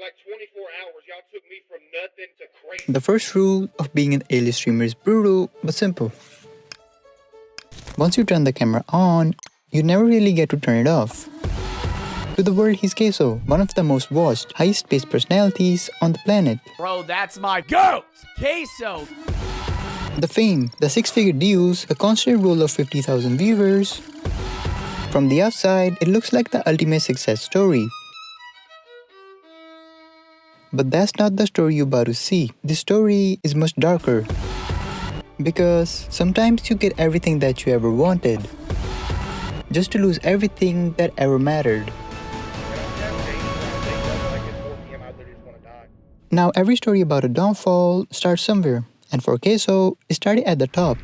like 24 hours, y'all took me from nothing to crazy. The first rule of being an A-list streamer is brutal but simple. Once you turn the camera on, you never really get to turn it off. To the world, he's CaseOh, one of the most watched, highest-paced personalities on the planet. Bro, that's my GOAT! CaseOh! The fame, the six-figure deals, the constant roll of 50,000 viewers. From the outside, it looks like the ultimate success story. But that's not the story you're about to see. The story is much darker. Because sometimes you get everything that you ever wanted, just to lose everything that ever mattered. Now every story about a downfall starts somewhere, and for CaseOh, it started at the top.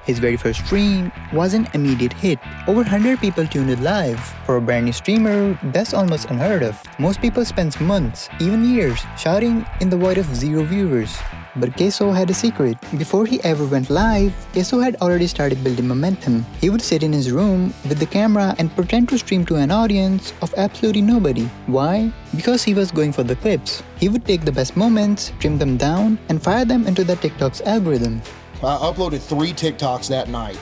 His very first stream was an immediate hit. Over 100 people tuned in live. For a brand new streamer, that's almost unheard of. Most people spend months, even years, shouting in the void of zero viewers. But CaseOh had a secret. Before he ever went live, CaseOh had already started building momentum. He would sit in his room with the camera and pretend to stream to an audience of absolutely nobody. Why? Because he was going for the clips. He would take the best moments, trim them down, and fire them into the TikTok's algorithm. I uploaded 3 TikToks that night.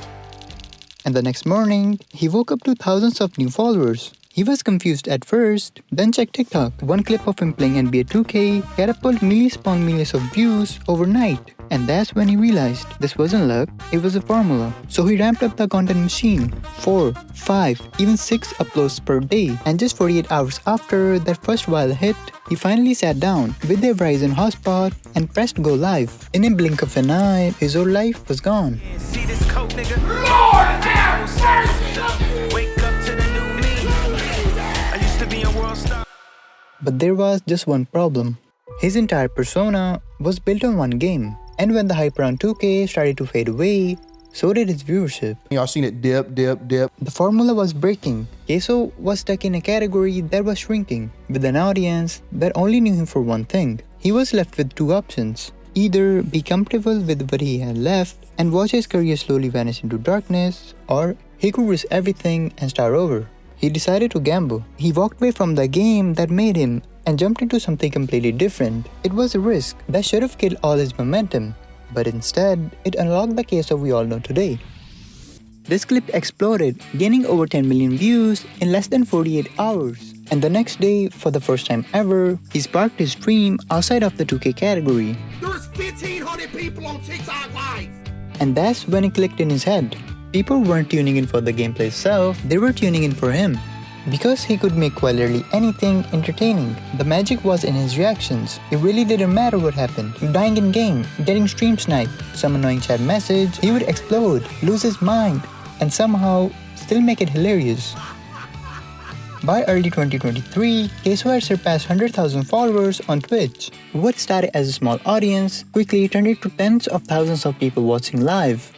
And the next morning, he woke up to thousands of new followers. He was confused at first, then checked TikTok. One clip of him playing NBA 2K catapulted millions upon millions of views overnight. And that's when he realized this wasn't luck, it was a formula. So he ramped up the content machine. 4, 5, even 6 uploads per day. And just 48 hours after that first viral hit, he finally sat down with their Verizon hotspot and pressed go live. In a blink of an eye, his whole life was gone. See this coat, nigga? Lord have mercy! Wake up to the new me. I used to be a world star. But there was just one problem. His entire persona was built on one game. And when the hype around 2K started to fade away, so did his viewership. Y'all seen it dip, dip, dip. The formula was breaking. CaseOh was stuck in a category that was shrinking, with an audience that only knew him for one thing. He was left with 2 options. Either be comfortable with what he had left and watch his career slowly vanish into darkness, or he could risk everything and start over. He decided to gamble. He walked away from the game that made him and jumped into something completely different. It was a risk that should have killed all his momentum, but instead, it unlocked the CaseOh we all know today. This clip exploded, gaining over 10 million views in less than 48 hours. And the next day, for the first time ever, he sparked his stream outside of the 2K category. There's 1,500 people on TikTok Live! And that's when it clicked in his head. People weren't tuning in for the gameplay itself, they were tuning in for him. Because he could make quite literally anything entertaining. The magic was in his reactions. It really didn't matter what happened. Dying in game, getting stream sniped, some annoying chat message, he would explode, lose his mind, and somehow still make it hilarious. By early 2023, CaseOh had surpassed 100,000 followers on Twitch. What started as a small audience quickly turned into tens of thousands of people watching live.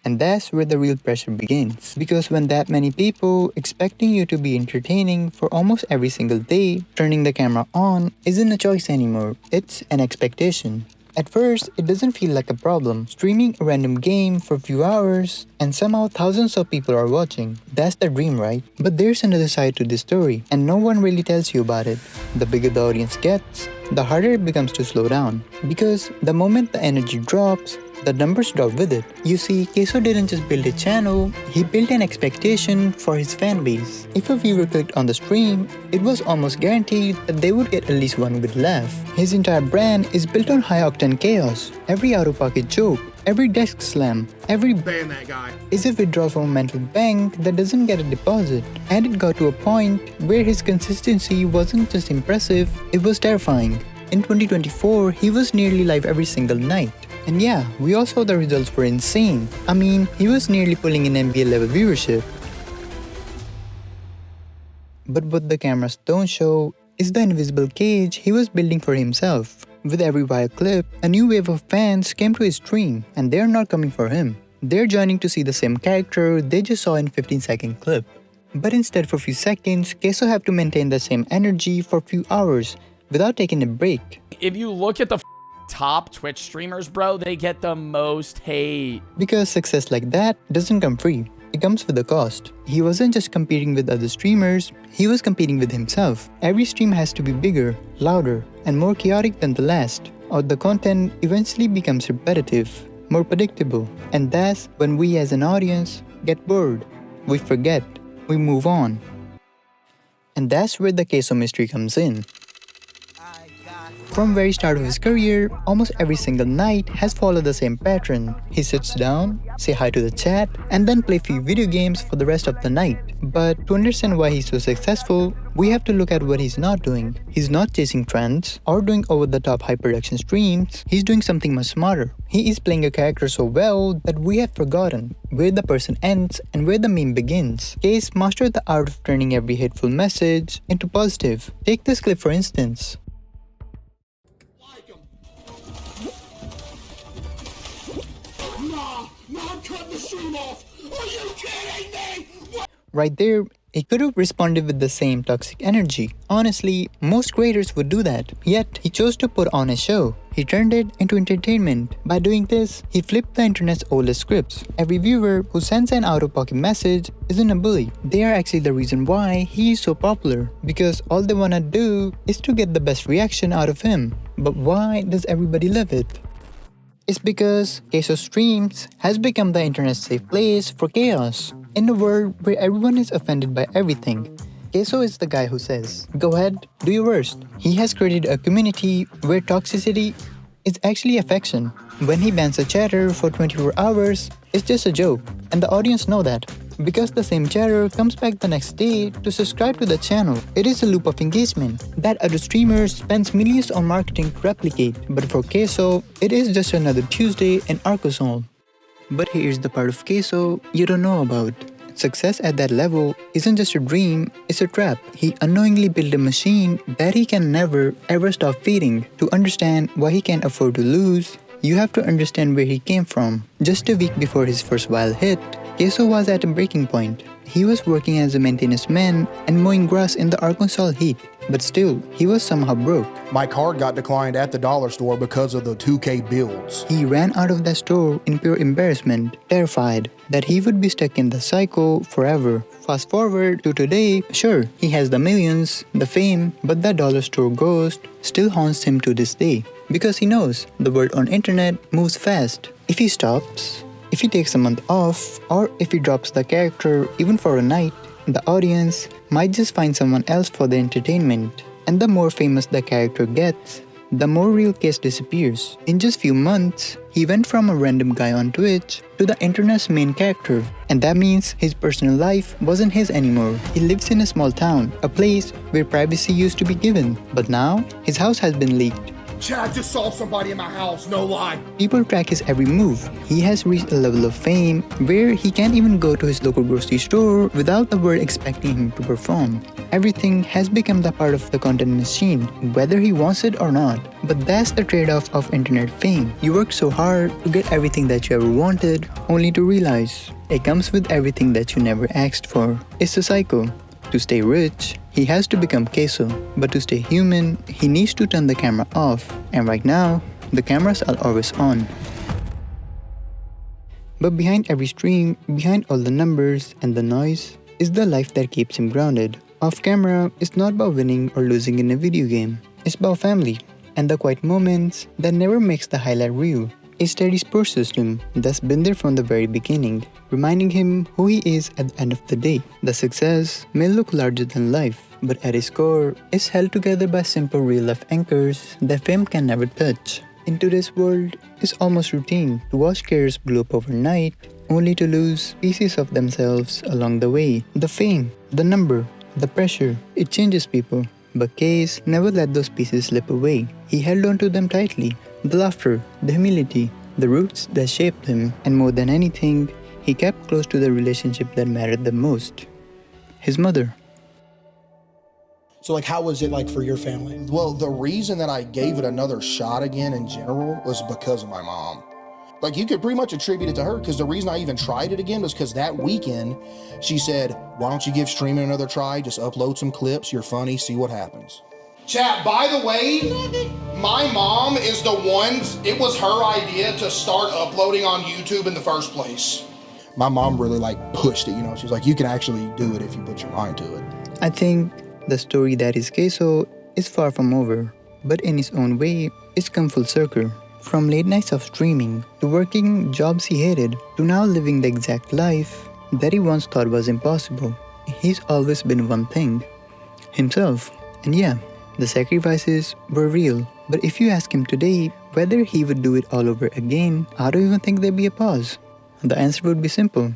And that's where the real pressure begins. Because when that many people expecting you to be entertaining for almost every single day, turning the camera on isn't a choice anymore, it's an expectation. At first, it doesn't feel like a problem. Streaming a random game for a few hours and somehow thousands of people are watching. That's the dream, right? But there's another side to this story and no one really tells you about it. The bigger the audience gets, the harder it becomes to slow down. Because the moment the energy drops, the numbers drop with it. You see, CaseOh didn't just build a channel, he built an expectation for his fanbase. If a viewer clicked on the stream, it was almost guaranteed that they would get at least one good laugh. His entire brand is built on high-octane chaos. Every out-of-pocket joke, every desk slam, every Ban that guy. is a withdrawal from a mental bank that doesn't get a deposit. And it got to a point where his consistency wasn't just impressive, it was terrifying. In 2024, he was nearly live every single night. And yeah, we all saw the results were insane. I mean, he was nearly pulling in NBA level viewership. But what the cameras don't show is the invisible cage he was building for himself. With every viral clip, a new wave of fans came to his stream, and they're not coming for him. They're joining to see the same character they just saw in a 15-second clip. But instead for a few seconds, CaseOh have to maintain the same energy for a few hours without taking a break. If you look at the top Twitch streamers, bro, they get the most hate. Because success like that doesn't come free. it comes with a cost. He wasn't just competing with other streamers, he was competing with himself. Every stream has to be bigger, louder, and more chaotic than the last, or the content eventually becomes repetitive, more predictable. And that's when we as an audience get bored. We forget, we move on. And that's where the CaseOh mystery comes in. From very start of his career, almost every single night has followed the same pattern. He sits down, say hi to the chat, and then play few video games for the rest of the night. But to understand why he's so successful, we have to look at what he's not doing. He's not chasing trends or doing over-the-top high-production streams. He's doing something much smarter. He is playing a character so well that we have forgotten where the person ends and where the meme begins. Case mastered the art of turning every hateful message into positive. Take this clip for instance. I'm cutting the stream off. Are you kidding me? What? Right there, he could have responded with the same toxic energy. Honestly, most creators would do that. Yet, he chose to put on a show. He turned it into entertainment. By doing this, he flipped the internet's oldest scripts. Every viewer who sends an out-of-pocket message isn't a bully. They are actually the reason why he is so popular. Because all they wanna do is to get the best reaction out of him. But why does everybody love it? It's because CaseOh Streams has become the internet's safe place for chaos. In a world where everyone is offended by everything, CaseOh is the guy who says, "Go ahead, do your worst." He has created a community where toxicity is actually affection. When he bans a chatter for 24 hours, it's just a joke, and the audience know that. Because the same chatter comes back the next day to subscribe to the channel. It is a loop of engagement that other streamers spends millions on marketing to replicate. But for CaseOh, it is just another Tuesday in Arkansas. But here's the part of CaseOh you don't know about. Success at that level isn't just a dream, it's a trap. He unknowingly built a machine that he can never ever stop feeding. To understand why he can't afford to lose, you have to understand where he came from. Just a week before his first viral hit, CaseOh was at a breaking point. He was working as a maintenance man and mowing grass in the Arkansas heat. But still, he was somehow broke. My card got declined at the dollar store because of the 2K builds. He ran out of the store in pure embarrassment, terrified that he would be stuck in the cycle forever. Fast forward to today, sure, he has the millions, the fame, but that dollar store ghost still haunts him to this day. Because he knows the world on internet moves fast. If he stops, if he takes a month off, or if he drops the character even for a night, the audience might just find someone else for the entertainment. And the more famous the character gets, the more real Case disappears. In just few months, he went from a random guy on Twitch to the internet's main character. And that means his personal life wasn't his anymore. He lives in a small town, a place where privacy used to be given. But now, his house has been leaked. Chad just saw somebody in my house, no lie. People track his every move. He has reached a level of fame where he can't even go to his local grocery store without the world expecting him to perform. Everything has become the part of the content machine, whether he wants it or not. But that's the trade-off of internet fame. You work so hard to get everything that you ever wanted, only to realize it comes with everything that you never asked for. It's a cycle. To stay rich, he has to become CaseOh. But to stay human, he needs to turn the camera off. And right now, the cameras are always on. But behind every stream, behind all the numbers and the noise, is the life that keeps him grounded. Off camera, it's not about winning or losing in a video game. It's about family and the quiet moments that never makes the highlight reel. A steady support system that's been there from the very beginning, reminding him who he is at the end of the day. The success may look larger than life, but at its core, it's held together by simple real-life anchors that fame can never touch. In today's world, it's almost routine to watch careers blow up overnight, only to lose pieces of themselves along the way. The fame, the number, the pressure, it changes people. But Case never let those pieces slip away. He held on to them tightly. The laughter, the humility, the roots that shaped him, and more than anything, he kept close to the relationship that mattered the most. His mother. So like, how was it like for your family? Well, the reason that I gave it another shot again in general was because of my mom. Like, you could pretty much attribute it to her, because the reason I even tried it again was because that weekend she said, "Why don't you give streaming another try? Just upload some clips, you're funny, see what happens." Chat, by the way, my mom is the one, it was her idea to start uploading on YouTube in the first place. my mom really like pushed it, you know. She's like, you can actually do it if you put your mind to it. I think the story that is CaseOh is far from over, but in its own way, it's come full circle. From late nights of streaming, to working jobs he hated, to now living the exact life that he once thought was impossible. He's always been one thing: himself. And yeah, the sacrifices were real. But if you ask him today whether he would do it all over again, I don't even think there'd be a pause. The answer would be simple: